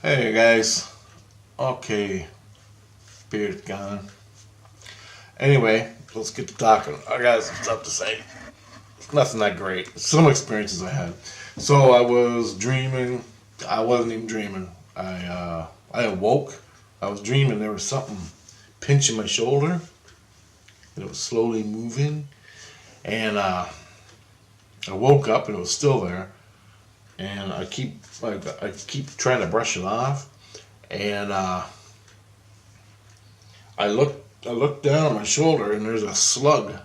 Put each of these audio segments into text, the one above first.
Hey guys. Okay, beard's gone. Anyway, let's get to talking. I got some stuff to say. Nothing that great. Some experiences I had. So I was dreaming. I wasn't even dreaming. I awoke. I was dreaming. There was something pinching my shoulder, and it was slowly moving. And I woke up, and it was still there. And I keep trying to brush it off, and I looked down my shoulder and there's a slug,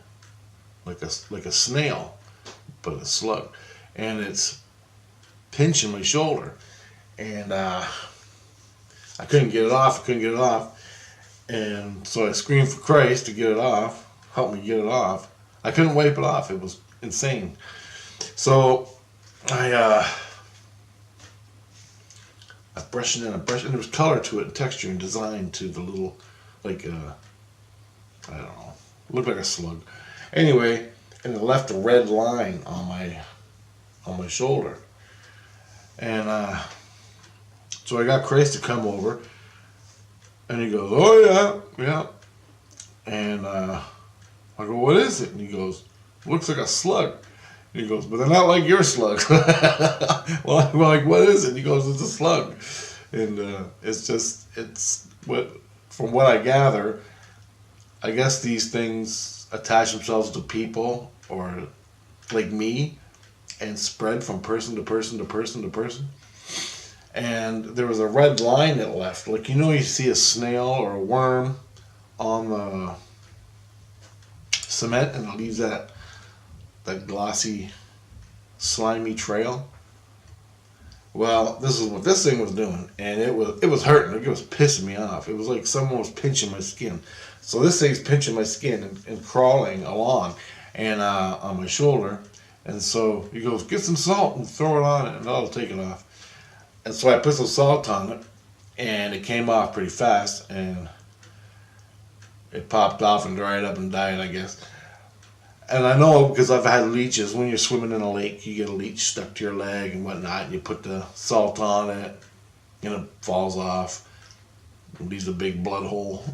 like a snail, but a slug, and it's pinching my shoulder, and I couldn't get it off. I couldn't get it off, and so I screamed for Christ to get it off. Help me get it off. I couldn't wipe it off. It was insane. So I I brushed it in. I brushed, and there was color to it, and texture and design to the little, like I don't know, looked like a slug. Anyway, and it left a red line on my shoulder, and so I got Chris to come over, and he goes, "Oh yeah, yeah," and I go, "What is it?" And he goes, "Looks like a slug." And he goes, "But they're not like your slugs." Well, I'm like, "What is it?" And he goes, "It's a slug," and it's what, from what I gather, I guess these things attach themselves to people or like me and spread from person to person to person to person. And there was a red line it left. Like, you see a snail or a worm on the cement and it leaves that glossy, slimy trail. Well, this is what this thing was doing, and it was hurting. Like, it was pissing me off. It was like someone was pinching my skin. So this thing's pinching my skin and crawling along, and on my shoulder. And so he goes, "Get some salt and throw it on it, and I'll take it off." And so I put some salt on it, and it came off pretty fast, and it popped off and dried up and died, I guess. And I know because I've had leeches. When you're swimming in a lake, you get a leech stuck to your leg and whatnot, and you put the salt on it, and it falls off. It leaves a big blood hole.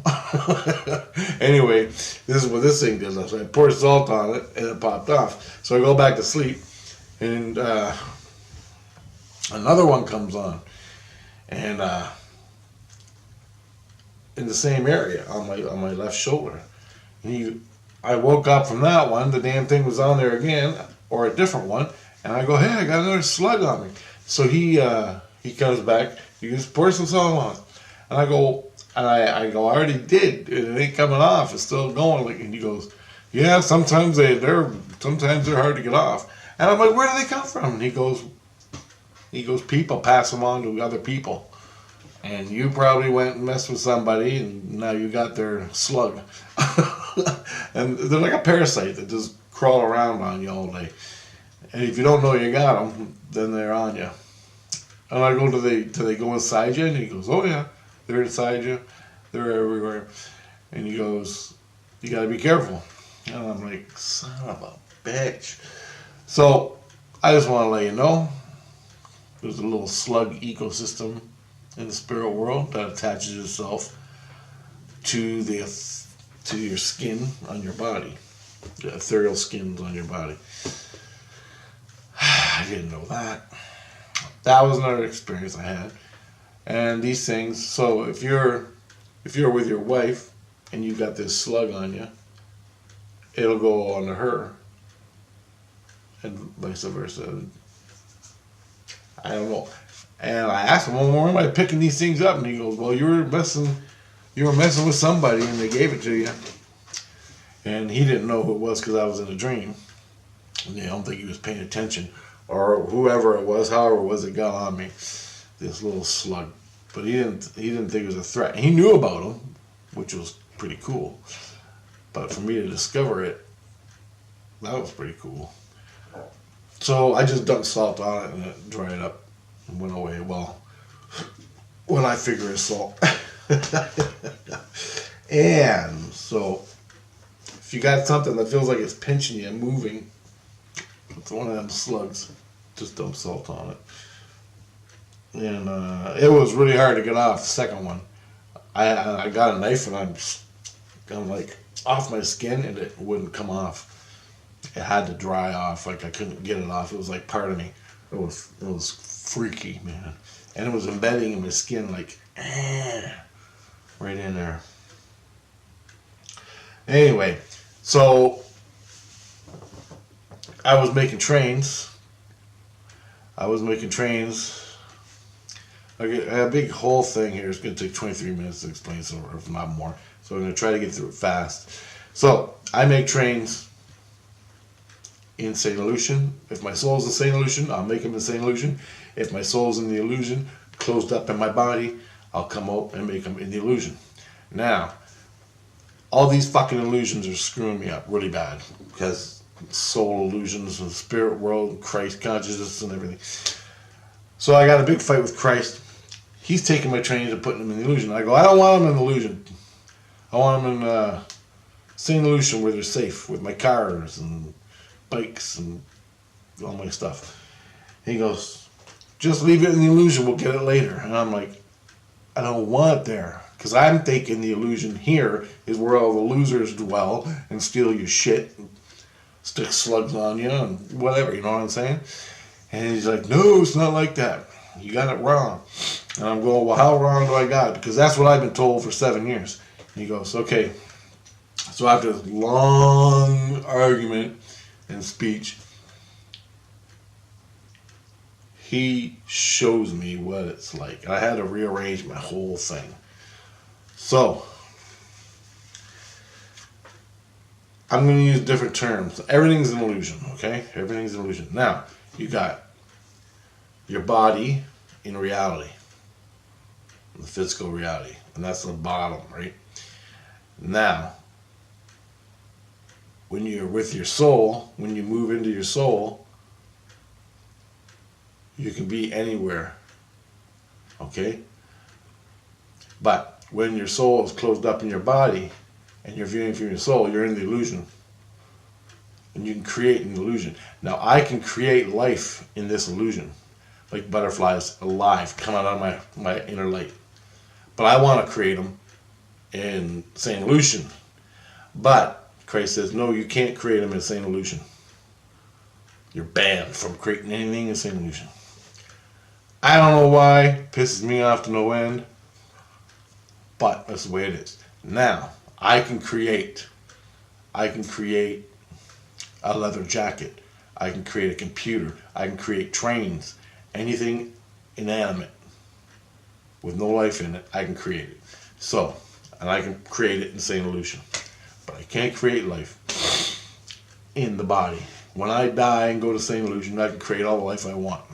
Anyway, this is what this thing did. So I poured salt on it, and it popped off. So I go back to sleep, and another one comes on, and in the same area on my left shoulder. And I woke up from that one. The damn thing was on there again, or a different one. And I go, "Hey, I got another slug on me." So he comes back. He goes, "Pour some salt on it." And I go, I already did. It ain't coming off. It's still going. Like, and he goes, "Yeah, sometimes they're hard to get off." And I'm like, "Where do they come from?" And he goes, "People pass them on to other people. And you probably went and messed with somebody, and now you got their slug." And they're like a parasite that just crawl around on you all day. And if you don't know you got them, then they're on you. And I go, do they go inside you? And he goes, "Oh yeah, they're inside you. They're everywhere." And he goes, "You got to be careful." And I'm like, "Son of a bitch." So I just want to let you know, there's a little slug ecosystem in the spirit world that attaches itself to your skin on your body, the ethereal skins on your body. I didn't know that. That was another experience I had. And these things. So if you're with your wife and you've got this slug on you, it'll go onto her, and vice versa. I don't know. And I asked him, "Well, where am I picking these things up?" And he goes, "Well, you were messing with somebody, and they gave it to you." And he didn't know who it was because I was in a dream. And I don't think he was paying attention, or whoever it was, however it was, it got on me, this little slug. But he didn't think it was a threat. He knew about them, which was pretty cool. But for me to discover it, that was pretty cool. So I just dumped salt on it, and it dried up and went away. Well, when I figure it's salt. And so, if you got something that feels like it's pinching you and moving, it's one of them slugs. Just dump salt on it. and it was really hard to get off the second one. I got a knife and I'm like off my skin and it wouldn't come off. It had to dry off. Like I couldn't get it off. It was like part of me. It was freaky, man, and it was embedding in my skin like right in there. Anyway, so I was making trains. Okay, a big whole thing here. It's going to take 23 minutes to explain, so if not more. So I'm going to try to get through it fast. So I make trains in Saint Illusion. If my soul's in Saint Illusion, I'll make them in Saint Illusion. If my soul's in the illusion, closed up in my body, I'll come out and make them in the illusion. Now, all these fucking illusions are screwing me up really bad because soul illusions and spirit world and Christ consciousness and everything. So I got a big fight with Christ. He's taking my trains and putting them in the illusion. I go, I don't want them in the illusion. I want them in Saint Illusion where they're safe with my cars and bikes and all my stuff. He goes, just leave it in the illusion. We'll get it later. And I'm like, I don't want it there. Because I'm thinking the illusion here is where all the losers dwell and steal your shit and stick slugs on you and whatever, you know what I'm saying? And he's like, no, it's not like that. You got it wrong. And I'm going, well, how wrong do I got it? Because that's what I've been told for 7 years. And he goes, okay. So after this long argument and speech, he shows me what it's like. I had to rearrange my whole thing. So, I'm going to use different terms. Everything's an illusion, okay? Everything's an illusion. Now, you got your body in reality, the physical reality, and that's the bottom, right? Now, when you're with your soul, when you move into your soul, you can be anywhere, okay? But when your soul is closed up in your body and you're viewing from your soul, you're in the illusion. And you can create an illusion. Now, I can create life in this illusion, like butterflies alive, coming out of my inner light. But I want to create them in Saint Illusion. But Christ says, no, you can't create them in Saint Illusion. You're banned from creating anything in Saint Illusion. I don't know why. Pisses me off to no end. But that's the way it is. Now, I can create a leather jacket. I can create a computer. I can create trains. Anything inanimate with no life in it, I can create it. So, and I can create it in Saint Illusion. But I can't create life in the body. When I die and go to Saint Illusion, I can create all the life I want.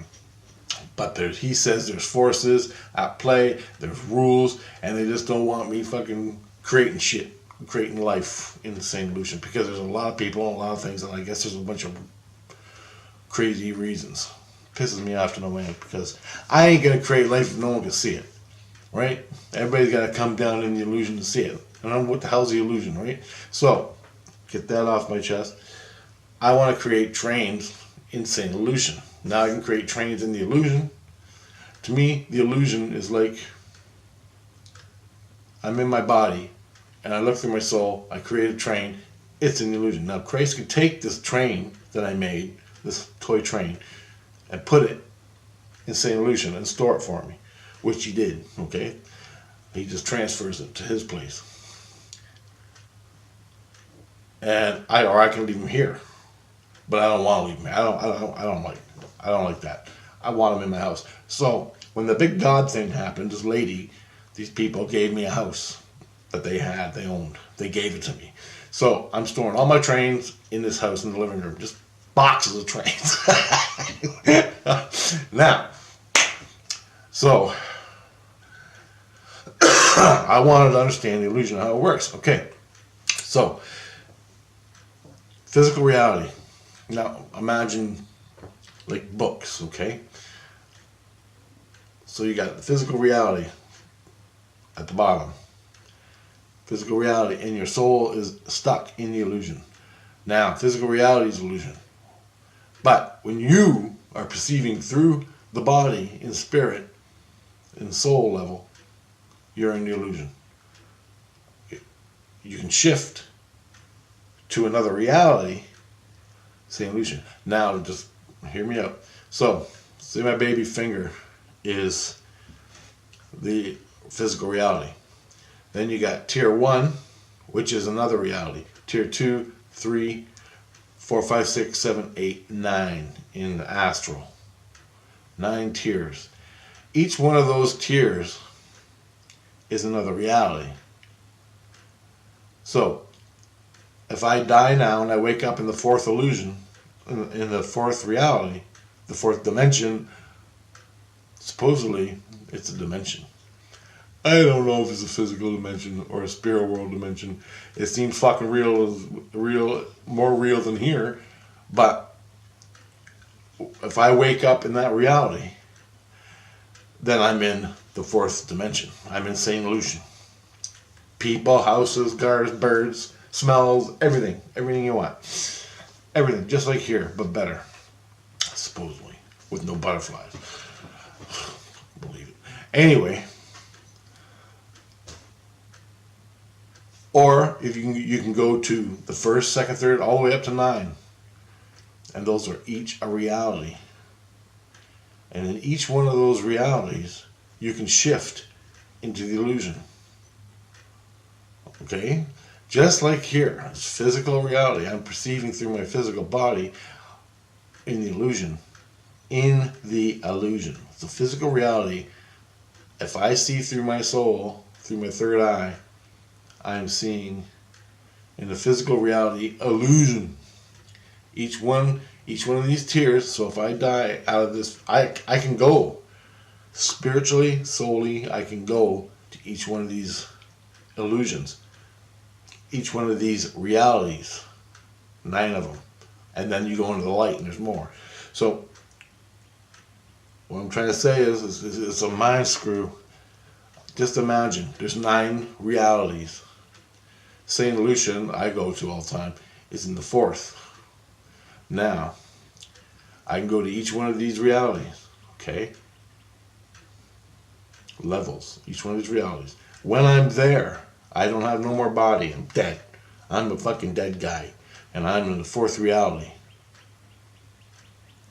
But he says there's forces at play, there's rules, and they just don't want me fucking creating shit, creating life in the Saint Illusion. Because there's a lot of people and a lot of things, and I guess there's a bunch of crazy reasons. Pisses me off to no end, because I ain't going to create life if no one can see it. Right? Everybody's got to come down in the illusion to see it. And what the hell's the illusion, right? So, get that off my chest. I want to create trains in Saint Illusion. Now I can create trains in the illusion. To me, the illusion is like I'm in my body and I look through my soul, I create a train, it's an illusion. Now Christ can take this train that I made, this toy train, and put it in Saint Illusion and store it for me, which he did, okay? He just transfers it to his place. And I can leave him here. But I don't want to leave him. I don't like that. I want him in my house. So when the big God thing happened, these people gave me a house that they owned. They gave it to me. So I'm storing all my trains in this house in the living room, just boxes of trains. Now, so I wanted to understand the illusion of how it works. Okay, so physical reality. Now, imagine like books, okay? So you got physical reality at the bottom. Physical reality, and your soul is stuck in the illusion. Now, physical reality is illusion. But when you are perceiving through the body in spirit, in soul level, you're in the illusion. You can shift to another reality, same illusion. Now, just hear me out. So, say my baby finger is the physical reality. Then you got tier 1, which is another reality. Tier 2, 3, 4, 5, 6, 7, 8, 9 in the astral. 9 tiers. Each one of those tiers is another reality. So, if I die now and I wake up in the 4th illusion, in the 4th reality, the 4th dimension, supposedly it's a dimension. I don't know if it's a physical dimension or a spirit world dimension. It seems fucking real, more real than here. But if I wake up in that reality, then I'm in the 4th dimension. I'm in same illusion. People, houses, cars, birds, smells, everything you want. Everything, just like here, but better, supposedly, with no butterflies. Believe it. Anyway. Or if you can go to the 1st, 2nd, 3rd, all the way up to 9. And those are each a reality. And in each one of those realities, you can shift into the illusion. Okay? Just like here, it's physical reality. I'm perceiving through my physical body in the illusion. In the illusion. The physical reality, if I see through my soul, through my 3rd eye, I am seeing in the physical reality illusion. Each one of these tiers. So if I die out of this, I can go spiritually, soully. I can go to each one of these illusions, each one of these realities, 9 of them, and then you go into the light, and there's more. So what I'm trying to say is it's a mind screw. Just imagine there's 9 realities. Same illusion I go to all the time is in the 4th. Now, I can go to each one of these realities, okay? Levels, each one of these realities. When I'm there, I don't have no more body. I'm dead. I'm a fucking dead guy. And I'm in the 4th reality.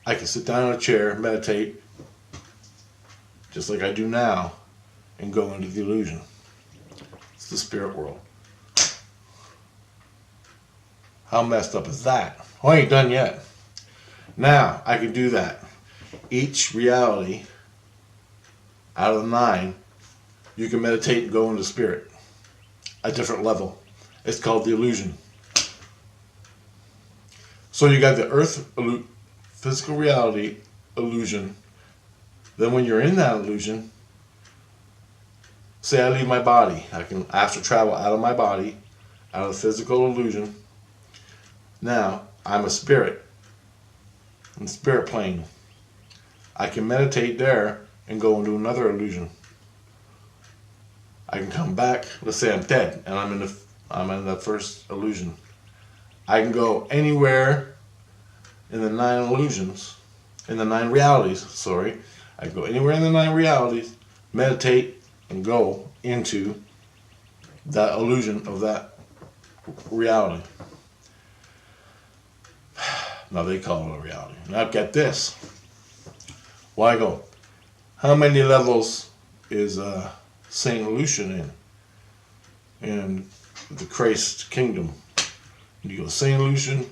I can sit down in a chair, meditate, just like I do now, and go into the illusion. It's the spirit world. How messed up is that? Oh, I ain't done yet. Now, I can do that. Each reality, out of the 9, you can meditate and go into spirit. A different level. It's called the illusion. So you got the earth, physical reality, illusion. Then when you're in that illusion, say I leave my body. I can astral travel out of my body, out of the physical illusion. Now, I'm a spirit, in the spirit plane. I can meditate there and go into another illusion. I can come back, let's say I'm dead, and I'm in the 1st illusion. I can go anywhere in the 9 illusions, in the 9 realities, sorry. I can go anywhere in the 9 realities, meditate, and go into that illusion of that reality. Now they call it a reality. Now get this. Why go? How many levels is Saint Lucian in the Christ kingdom? And you go, Saint Lucian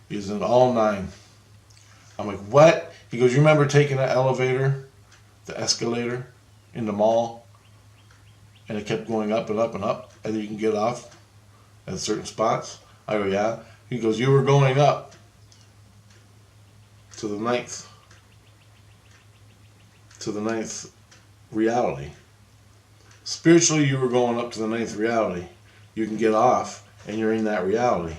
is in all 9. I'm like, what? He goes, you remember taking the elevator, the escalator in the mall? And it kept going up and up and up, and you can get off at certain spots? I go, yeah. He goes, you were going up to the 9th reality. Spiritually, you were going up to the 9th reality. You can get off, and you're in that reality.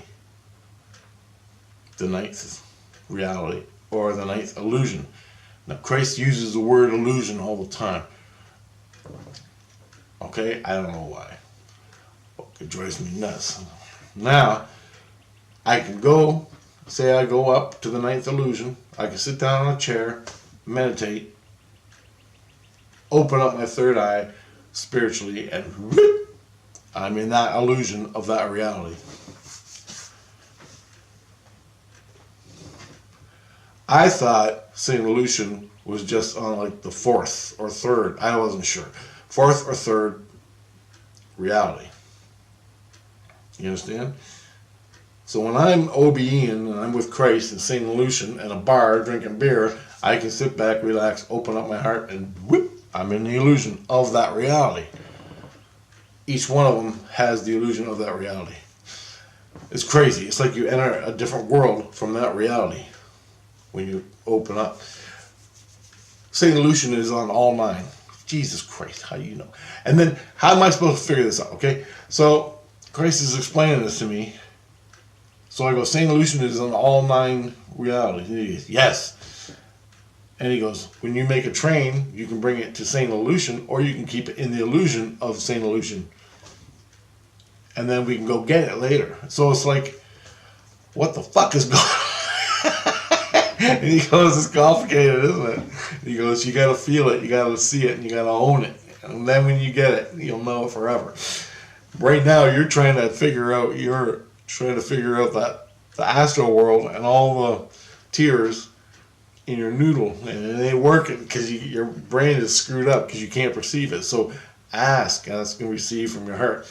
The 9th reality, or the 9th illusion. Now, Christ uses the word illusion all the time. Okay? I don't know why. It drives me nuts. Now, I can go, say I go up to the 9th illusion. I can sit down on a chair, meditate, open up my third eye spiritually, and whoop, I'm in that illusion of that reality. I thought St. Lucian was just on like the fourth or third, I wasn't sure, fourth or third reality. You understand? So when I'm OBEing and I'm with Christ in St. Lucian at a bar drinking beer, I can sit back, relax, open up my heart, and whoop, I'm in the illusion of that reality. Each one of them has the illusion of that reality. It's crazy. It's like you enter a different world from that reality when you open up. St. Lucian is on all 9. Jesus Christ, how do you know? And then, how am I supposed to figure this out? Okay, so Christ is explaining this to me. So I go, St. Lucian is on all 9 realities. And he goes, yes. And he goes, when you make a train, you can bring it to St. Lucian, or you can keep it in the illusion of St. Lucian. And then we can go get it later. So it's like, what the fuck is going on? And he goes, it's complicated, isn't it? He goes, you got to feel it, you got to see it, and you got to own it. And then when you get it, you'll know it forever. Right now, you're trying to figure out that the astral world and all the tears in your noodle, and it ain't working because your brain is screwed up because you can't perceive it. So ask and receive from your heart,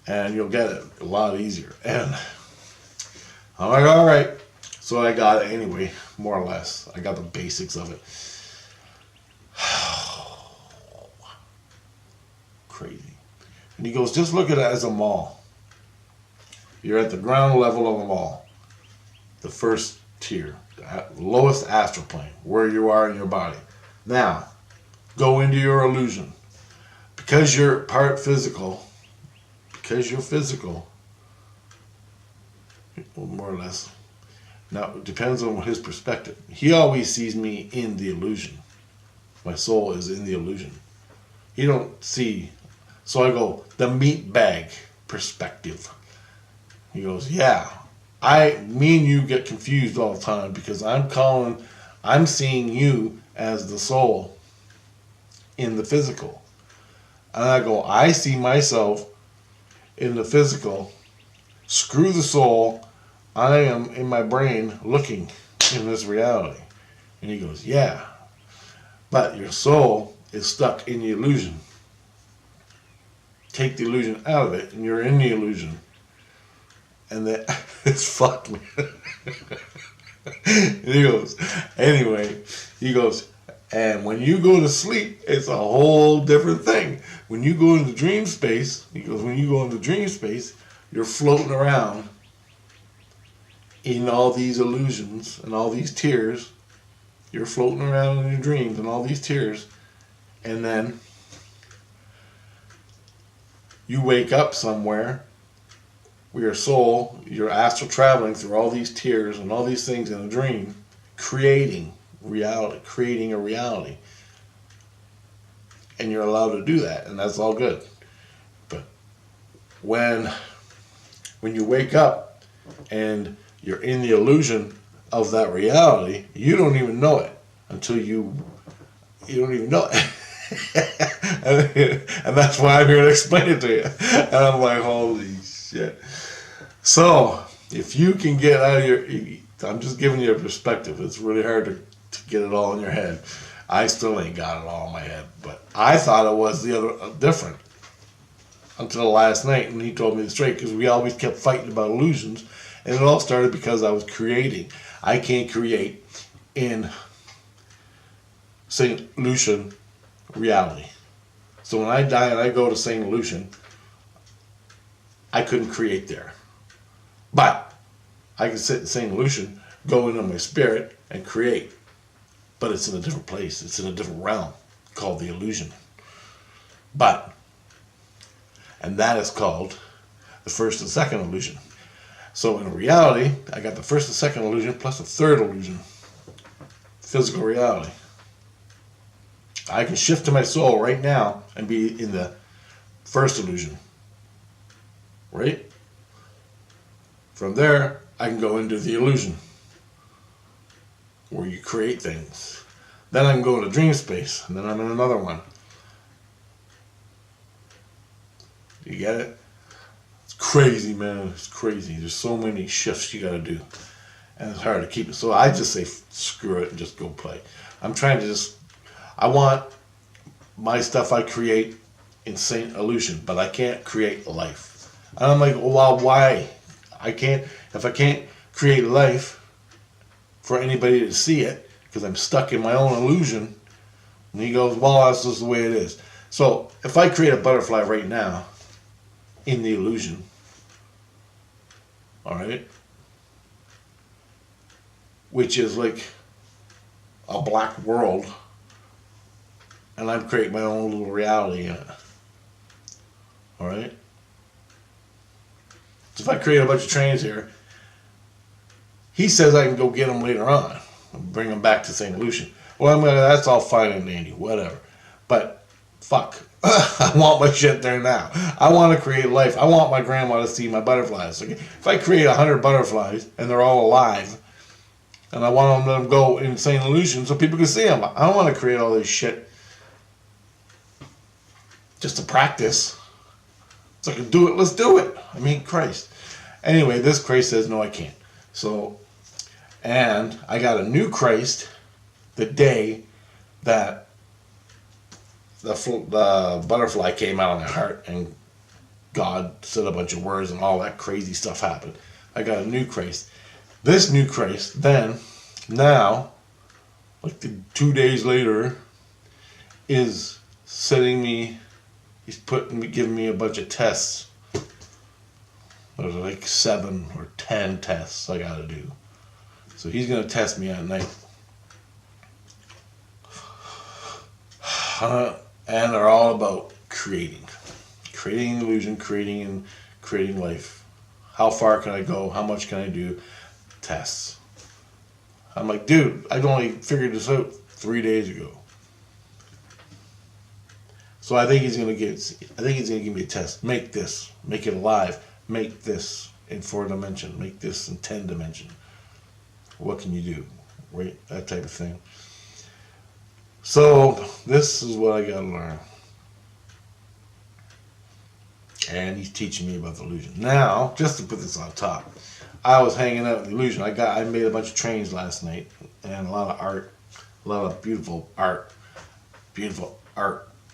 and you'll get it a lot easier. And I'm like, all right. So I got it anyway, more or less. I got the basics of it. Crazy. And he goes, just look at it as a mall. You're at the ground level of a mall. The first tier, the lowest astral plane, where you are in your body. Now, go into your illusion. Because you're part physical, well, more or less. Now, it depends on his perspective. He always sees me in the illusion. My soul is in the illusion. He don't see. So I go, the meat bag perspective. He goes, yeah. Me and you get confused all the time because I'm seeing you as the soul in the physical. And I go, I see myself in the physical. Screw the soul. I am in my brain looking in this reality. And he goes, yeah, but your soul is stuck in the illusion. Take the illusion out of it and you're in the illusion. And that it's fucked me. And he goes, and when you go to sleep, it's a whole different thing. When you go into dream space, you're floating around in all these illusions and all these tears. You're floating around in your dreams and all these tears. And then you wake up somewhere where your soul, your astral traveling through all these tears and all these things in a dream, creating a reality. And you're allowed to do that, and that's all good. But when you wake up and you're in the illusion of that reality, you don't even know it until you don't even know it. And that's why I'm here to explain it to you. And I'm like, holy shit. So, if you can get out of I'm just giving you a perspective. It's really hard to get it all in your head. I still ain't got it all in my head. But I thought it was different until last night when he told me straight, because we always kept fighting about illusions. And it all started because I was creating. I can't create in St. Lucian reality. So when I die and I go to St. Lucian, I couldn't create there. But I can sit in St. Lucian, go into my spirit, and create. But it's in a different place. It's in a different realm called the illusion. And that is called the first and second illusion. So in reality, I got the first and second illusion plus a third illusion. Physical reality. I can shift to my soul right now and be in the first illusion. Right? From there, I can go into the illusion where you create things. Then I can go into dream space, and then I'm in another one. You get it? It's crazy, man. It's crazy. There's so many shifts you got to do. And it's hard to keep it. So I just say, screw it and just go play. I'm trying to I want my stuff I create in Saint Illusion, but I can't create life. And I'm like, well, why? If I can't create life for anybody to see it, because I'm stuck in my own illusion. And he goes, well, that's just the way it is. So if I create a butterfly right now in the illusion, all right, which is like a black world, and I'm creating my own little reality in it. All right. So if I create a bunch of trains here, he says I can go get them later on and bring them back to St. Lucian. Well, that's all fine and dandy, whatever. But fuck, I want my shit there now. I want to create life. I want my grandma to see my butterflies. Okay? If I create 100 butterflies and they're all alive, and I want them to go in St. Lucian so people can see them, I don't want to create all this shit just to practice. It's like, do it, let's do it. I mean, Christ. Anyway, this Christ says, no, I can't. So, and I got a new Christ the day that the butterfly came out of my heart and God said a bunch of words and all that crazy stuff happened. I got a new Christ. This new Christ then, now, like 2 days later, is sending me, he's giving me a bunch of tests. There's like 7 or 10 tests I gotta do. So he's gonna test me at night. And they're all about creating illusion, creating life. How far can I go? How much can I do? Tests. I'm like, dude, I've only figured this out 3 days ago. So I think he's gonna give me a test. Make this, make it alive. Make this in 4 dimension. Make this in 10 dimension. What can you do? Right? That type of thing. So this is what I gotta learn. And he's teaching me about the illusion. Now, just to put this on top, I was hanging out with the illusion. I made a bunch of trains last night and a lot of art, a lot of beautiful art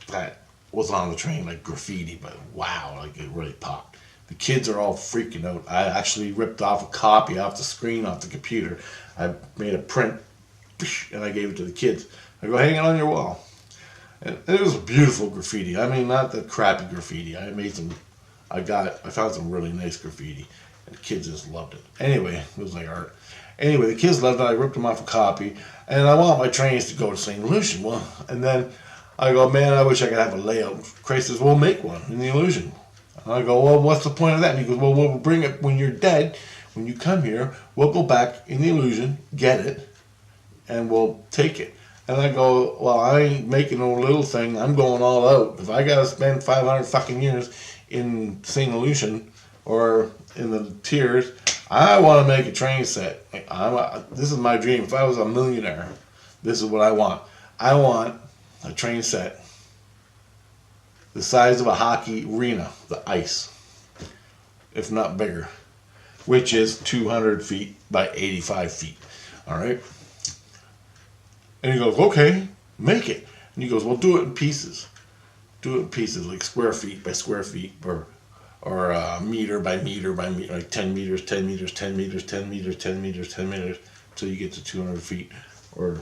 that was on the train, like graffiti, but wow, like it really popped. The kids are all freaking out. I actually ripped off a copy off the screen, off the computer. I made a print and I gave it to the kids. I go, hang it on your wall. And it was beautiful graffiti. I mean, not the crappy graffiti. I found some really nice graffiti. And the kids just loved it. Anyway, it was like art. Anyway, the kids loved it. I ripped them off a copy. And I want my trains to go to St. Lucian. Well, and then I go, man, I wish I could have a layout. Christ says, well, make one in the illusion. And I go, well, what's the point of that? And he goes, well, we'll bring it when you're dead. When you come here, we'll go back in the illusion, get it, and we'll take it. And I go, well, I ain't making no little thing. I'm going all out. If I got to spend 500 fucking years in St. Lucian or in the tiers, I want to make a train set. This is my dream. If I was a millionaire, this is what I want. I want a train set the size of a hockey arena, the ice, if not bigger, which is 200 feet by 85 feet. All right? And he goes, okay, make it. And he goes, well, do it in pieces. Do it in pieces, like square feet by square feet, or meter by meter by meter, like 10 meters, 10 meters, 10 meters, 10 meters, 10 meters, 10 meters, until you get to 200 feet, or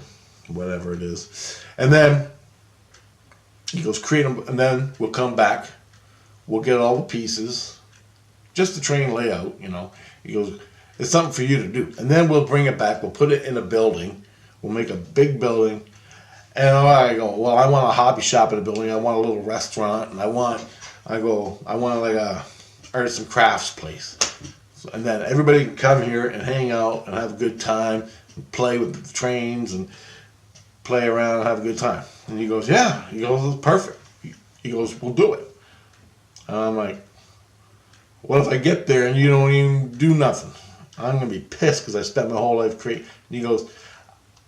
whatever it is. And then he goes, create them, and then we'll come back. We'll get all the pieces, just the train layout, you know. He goes, it's something for you to do. And then we'll bring it back. We'll put it in a building. We'll make a big building. And I go, well, I want a hobby shop in the building. I want a little restaurant. And I want like a arts and crafts place. So, and then everybody can come here and hang out and have a good time and play with the trains and play around and have a good time. And he goes, yeah. He goes, it's perfect. He goes, we'll do it. And I'm like, what if I get there and you don't even do nothing? I'm going to be pissed because I spent my whole life creating. And he goes,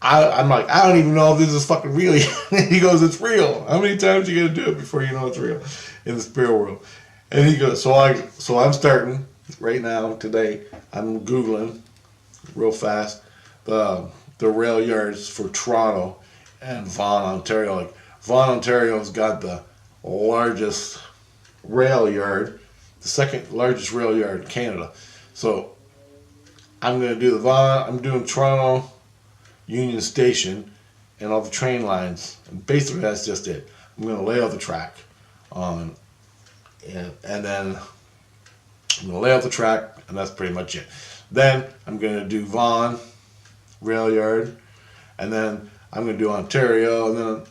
I'm like, I don't even know if this is fucking real. He goes, it's real. How many times are you going to do it before you know it's real in the spirit world? And he goes, so I'm starting right now today. I'm Googling real fast the rail yards for Toronto and Vaughan, Ontario. Like Vaughan, Ontario's got the largest rail yard, the second largest rail yard in Canada. So I'm gonna do the Vaughan. I'm doing Toronto, Union Station, and all the train lines. And basically, that's just it. I'm gonna lay out the track on. And then I'm going to lay out the track, and that's pretty much it. Then I'm going to do Vaughan, rail yard, and then I'm going to do Ontario, and then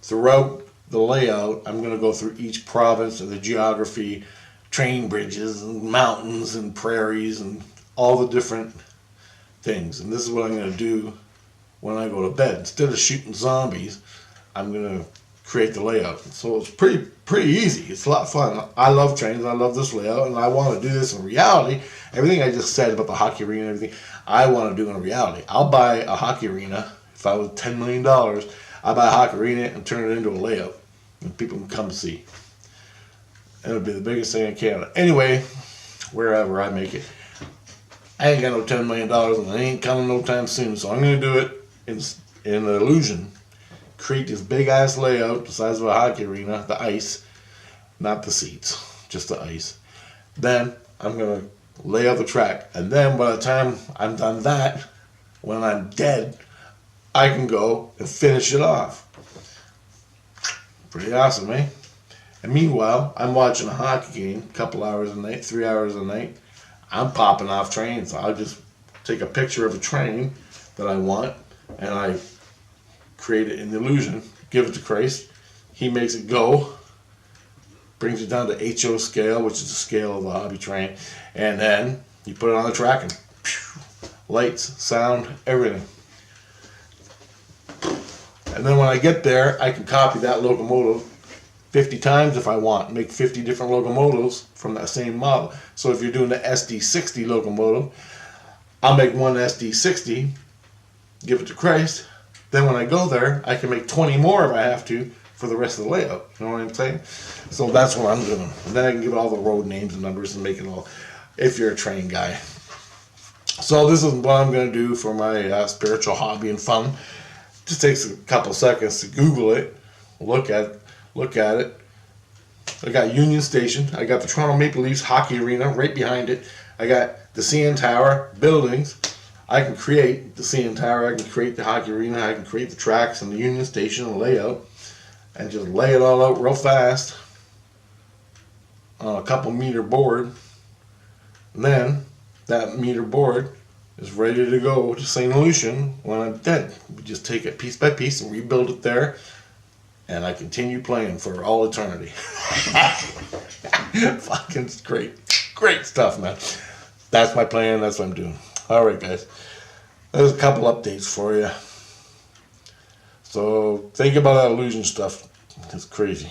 throughout the layout, I'm going to go through each province and the geography, train bridges, and mountains, and prairies, and all the different things. And this is what I'm going to do when I go to bed. Instead of shooting zombies, I'm going to create the layout. So it's pretty easy. It's a lot of fun. I love trains. I love this layout, and I want to do this in reality. Everything I just said about the hockey arena and everything, I want to do in reality. I'll buy a hockey arena if I was $10 million. I'll buy a hockey arena and turn it into a layout, and people can come see. And it'll be the biggest thing in Canada. Anyway, wherever I make it, I ain't got no $10 million, and I ain't coming no time soon. So I'm going to do it in an illusion. Create this big ass layout the size of a hockey arena, the ice, not the seats, just the ice. Then I'm gonna lay out the track, and then by the time I'm done that, when I'm dead, I can go and finish it off. Pretty awesome, eh? And meanwhile, I'm watching a hockey game, a couple hours a night, 3 hours a night. I'm popping off trains. I'll just take a picture of a train that I want, and I create it in the illusion, give it to Christ. He makes it go, brings it down to HO scale, which is the scale of the hobby train, and then you put it on the track and lights, sound, everything. And then when I get there, I can copy that locomotive 50 times if I want, make 50 different locomotives from that same model. So if you're doing the SD60 locomotive, I'll make one SD60, give it to Christ. Then when I go there, I can make 20 more if I have to for the rest of the layout. You know what I'm saying? So that's what I'm doing. And then I can give it all the road names and numbers and make it all, if you're a train guy. So this is what I'm going to do for my spiritual hobby and fun. Just takes a couple seconds to Google it, look at it. I got Union Station. I got the Toronto Maple Leafs hockey arena right behind it. I got the CN Tower buildings. I can create the CN Tower, I can create the hockey arena, I can create the tracks and the Union Station and layout, and just lay it all out real fast on a couple meter board. And then that meter board is ready to go to St. Lucian when I'm dead. We just take it piece by piece and rebuild it there, and I continue playing for all eternity. Fucking great stuff, man. That's my plan, that's what I'm doing. Alright guys, there's a couple updates for you. So think about that illusion stuff. It's crazy.